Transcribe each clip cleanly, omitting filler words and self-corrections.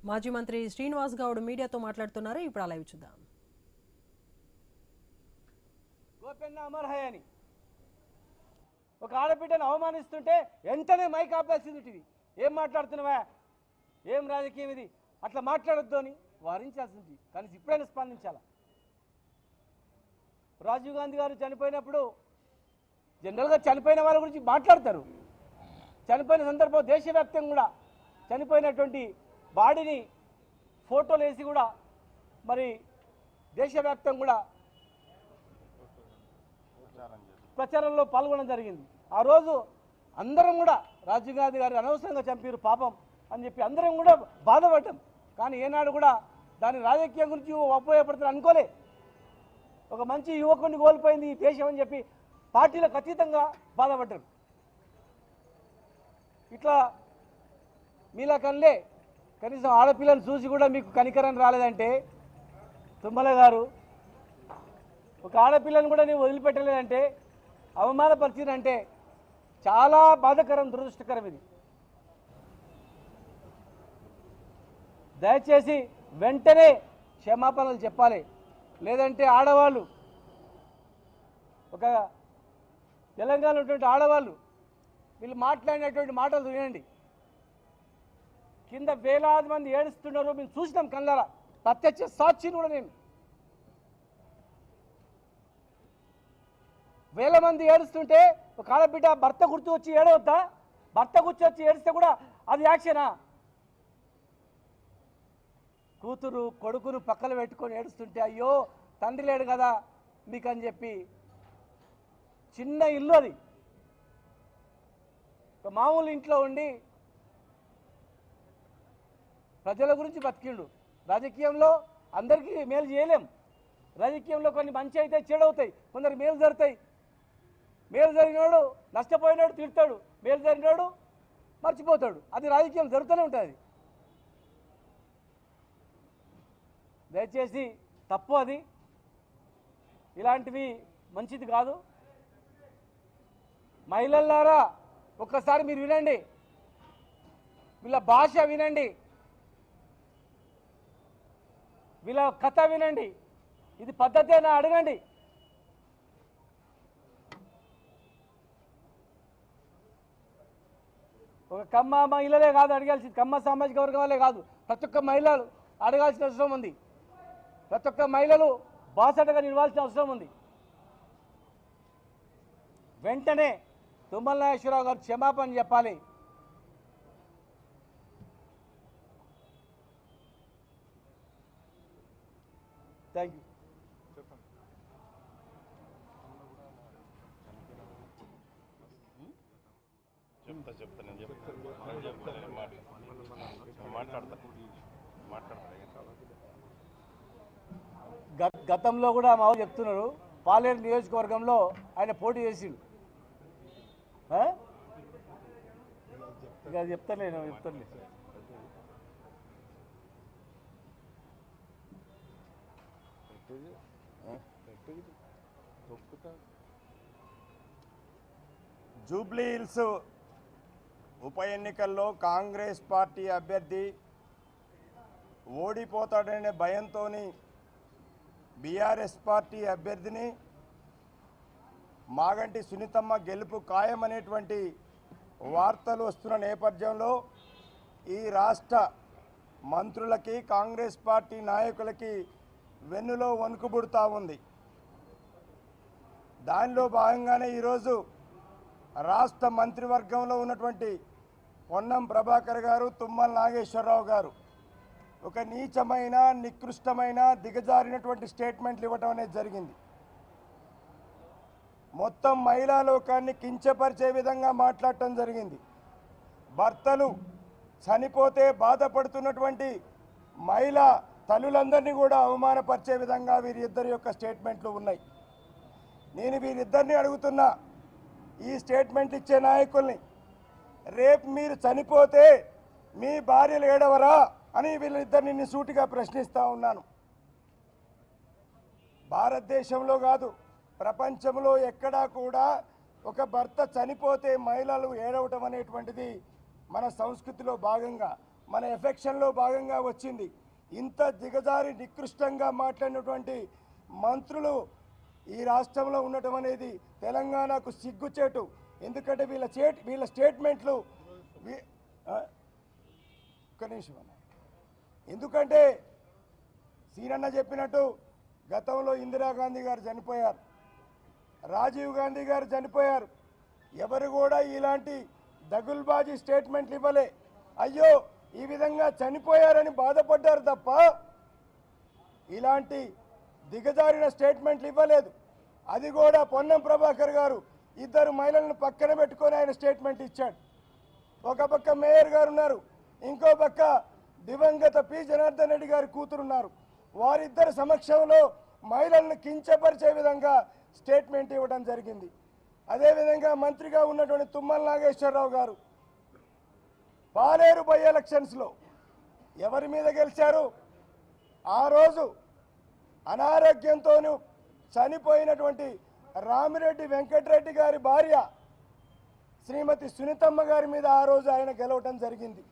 మాజీ మంత్రి శ్రీనివాస్ గౌడ్ మీడియాతో మాట్లాడుతున్నారు. ఇప్పుడు లైవ్ చూద్దాం. గోపెన్న అమర్ హై అని ఒక ఆడబిడ్డను అవమానిస్తుంటే వెంటనే మైక్ ఆపేసింది. ఏం మాట్లాడుతున్నావా, ఏం రాజకీయం ఇది, అట్లా మాట్లాడొద్దు అని వారించాల్సింది. కానీ ఇప్పుడైనా స్పందించాల. రాజీవ్ గాంధీ గారు చనిపోయినప్పుడు జనరల్గా చనిపోయిన వాళ్ళ గురించి మాట్లాడతారు. చనిపోయిన సందర్భం దేశవ్యాప్తంగా కూడా చనిపోయినటువంటి బాడీని ఫోటోలు వేసి కూడా మరి దేశవ్యాప్తంగా కూడా ప్రచారంలో పాల్గొనడం జరిగింది. ఆ రోజు అందరం కూడా రాజీవ్ గాంధీ గారు అనవసరంగా చంపారు పాపం అని చెప్పి అందరం కూడా బాధపడ్డాం. కానీ ఏనాడు కూడా దాని రాజకీయం గురించి ఉపయోగపడతారు అనుకోలే. ఒక మంచి యువకుడిని కోల్పోయింది ఈ దేశం అని చెప్పి పార్టీలకు అతీతంగా బాధపడ్డారు. ఇట్లా మీలా కనలే కనీసం ఆడపిల్లని చూసి కూడా మీకు కనికరం రాలేదంటే, తుమ్మల గారు ఒక ఆడపిల్లని కూడా నేను వదిలిపెట్టలేదంటే, అవమానపరిచిందంటే చాలా బాధాకరం, దురదృష్టకరం. ఇది దయచేసి వెంటనే క్షమాపణలు చెప్పాలి. లేదంటే ఆడవాళ్ళు, ఒక తెలంగాణ ఉన్నటువంటి ఆడవాళ్ళు వీళ్ళు మాట్లాడినటువంటి మాటలు వినండి. కింద వేలాది మంది ఏడుస్తున్నారు, మేము చూసినాం కళ్ళారా, ప్రత్యక్ష సాక్షిని కూడా నేను. వేల మంది ఏడుస్తుంటే ఒక ఆడబిడ్డ భర్త గుర్తు వచ్చి ఏడవద్దా? భర్త గుర్తు వచ్చి ఏడిస్తే కూడా అది యాక్షనా? కూతురు కొడుకును పక్కన పెట్టుకొని ఏడుస్తుంటే అయ్యో తండ్రి లేడు కదా మీకు అని చెప్పి, చిన్న ఇల్లు అది, ఒక మామూలు ఇంట్లో ఉండి ప్రజల గురించి బతికిండు. రాజకీయంలో అందరికీ మేలు చేయలేం. రాజకీయంలో కొన్ని మంచి అయితే చెడవుతాయి, కొందరు మేలు జరుగుతాయి. మేలు జరిగినాడు నష్టపోయినాడు తిడతాడు, మేలు జరిగినాడు మర్చిపోతాడు. అది రాజకీయం జరుగుతూనే ఉంటుంది. దయచేసి తప్పు, అది ఇలాంటివి మంచిది కాదు. మహిళలారా ఒక్కసారి మీరు వినండి, వీళ్ళ భాష వినండి, వీళ్ళ కథ వినండి. ఇది పద్ధతేనా అడగండి. ఒక కమ్మ మహిళలే కాదు అడగాల్సింది, కమ్మ సామాజిక వర్గం వాళ్ళే కాదు, ప్రతి ఒక్క మహిళలు అడగాల్సిన అవసరం ఉంది. ప్రతి ఒక్క మహిళలు బాసటగా నిలవాల్సిన అవసరం ఉంది. వెంటనే తుమ్మల నాగేశ్వరరావు గారు క్షమాపణ చెప్పాలి. Thank you. గతంలో కూడా మా వాళ్ళు చెప్తున్నారు, పాలేరు నియోజకవర్గంలో ఆయన పోటీ చేసిండు. ఇక అది చెప్తాను జూబ్లీ హిల్స్ ఉప ఎన్నికల్లో కాంగ్రెస్ పార్టీ అభ్యర్థి ఓడిపోతాడనే భయంతో బీఆర్ఎస్ పార్టీ అభ్యర్థిని మాగంటి సునీతమ్మ గెలుపు ఖాయమనేటువంటి వార్తలు వస్తున్న నేపథ్యంలో ఈ రాష్ట్ర మంత్రులకి కాంగ్రెస్ పార్టీ నాయకులకి వెన్నులో వణుకుబుడుతూ ఉంది. దానిలో భాగంగానే ఈరోజు రాష్ట్ర మంత్రివర్గంలో ఉన్నటువంటి పొన్నం ప్రభాకర్ గారు, తుమ్మల నాగేశ్వరరావు గారు ఒక నీచమైన, నికృష్టమైన, దిగజారినటువంటి స్టేట్మెంట్లు ఇవ్వడం అనేది జరిగింది. మొత్తం మహిళా లోకాన్ని కించపరిచే విధంగా మాట్లాడటం జరిగింది. భర్తలు చనిపోతే బాధపడుతున్నటువంటి మహిళా తల్లులందరినీ కూడా అవమానపరిచే విధంగా వీరిద్దరి యొక్క స్టేట్మెంట్లు ఉన్నాయి. నేను వీరిద్దరిని అడుగుతున్నా, ఈ స్టేట్మెంట్ ఇచ్చే నాయకుల్ని, రేపు మీరు చనిపోతే మీ భార్యలు ఏడవరా అని వీళ్ళిద్దరిని సూటిగా ప్రశ్నిస్తూ ఉన్నాను. భారతదేశంలో కాదు, ప్రపంచంలో ఎక్కడా కూడా ఒక భర్త చనిపోతే మహిళలు ఏడవటం అనేటువంటిది మన సంస్కృతిలో భాగంగా, మన ఎఫెక్షన్లో భాగంగా వచ్చింది. ఇంత దిగజారి నికృష్టంగా మాట్లాడినటువంటి మంత్రులు ఈ రాష్ట్రంలో ఉండటం అనేది తెలంగాణకు సిగ్గుచేటు. ఎందుకంటే వీళ్ళ స్టేట్మెంట్లు ఒక్క నిమిషం అన్న. ఎందుకంటే సీనన్న చెప్పినట్టు గతంలో ఇందిరాగాంధీ గారు చనిపోయారు, రాజీవ్ గాంధీ గారు చనిపోయారు. ఎవరు కూడా ఇలాంటి దగుల్బాజీ స్టేట్మెంట్లు ఇవ్వలే. అయ్యో ఈ విధంగా చనిపోయారని బాధపడ్డారు తప్ప ఇలాంటి దిగజారిన స్టేట్మెంట్లు ఇవ్వలేదు. అది కూడా పొన్నం ప్రభాకర్ గారు ఇద్దరు మహిళలను పక్కన పెట్టుకొని ఆయన స్టేట్మెంట్ ఇచ్చాడు. ఒక పక్క మేయర్ గారు ఉన్నారు, ఇంకో పక్క దివంగత పి జనార్దన్ రెడ్డి గారి కూతురున్నారు. వారిద్దరి సమక్షంలో మహిళలను కించపరిచే విధంగా స్టేట్మెంట్ ఇవ్వడం జరిగింది. అదేవిధంగా మంత్రిగా ఉన్నటువంటి తుమ్మల నాగేశ్వరరావు గారు పాలేరు బై ఎలక్షన్స్లో ఎవరి మీద గెలిచారు? ఆ రోజు అనారోగ్యంతో చనిపోయినటువంటి రామిరెడ్డి వెంకటరెడ్డి గారి భార్య శ్రీమతి సునీతమ్మ గారి మీద ఆ రోజు ఆయన గెలవటం జరిగింది.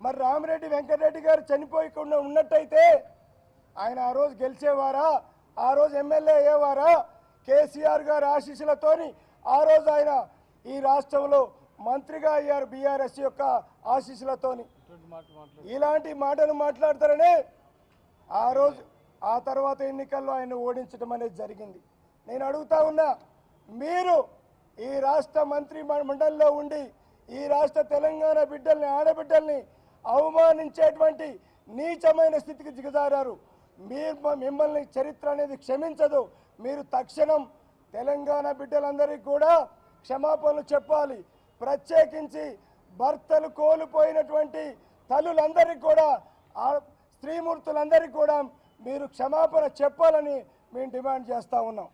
మరి రామిరెడ్డి వెంకటరెడ్డి గారు చనిపోయకుండా ఉన్నట్టయితే ఆయన ఆ రోజు గెలిచేవారా? ఆ రోజు ఎమ్మెల్యే అయ్యేవారా? కేసీఆర్ గారి ఆశీస్సులతోని ఆ రోజు ఆయన ఈ రాష్ట్రంలో మంత్రిగా అయ్యారు, బీఆర్ఎస్ యొక్క ఆశీస్సులతోని. ఇలాంటి మాటలు మాట్లాడతారనే ఆ రోజు ఆ తర్వాత ఎన్నికల్లో ఆయన ఓడించడం అనేది జరిగింది. నేను అడుగుతా ఉన్నా, మీరు ఈ రాష్ట్ర మంత్రి మండలిలో ఉండి ఈ రాష్ట్ర తెలంగాణ బిడ్డల్ని, ఆడబిడ్డల్ని అవమానించేటువంటి నీచమైన స్థితికి దిగజారారు. మిమ్మల్ని చరిత్ర అనేది క్షమించదు. మీరు తక్షణం తెలంగాణ బిడ్డలందరికీ కూడా క్షమాపణలు చెప్పాలి. ప్రత్యేకించి భర్తలు కోల్పోయినటువంటి తల్లులందరికీ కూడా, స్త్రీమూర్తులందరికీ కూడా మీరు క్షమాపణ చెప్పాలని మేము డిమాండ్ చేస్తూ ఉన్నాం.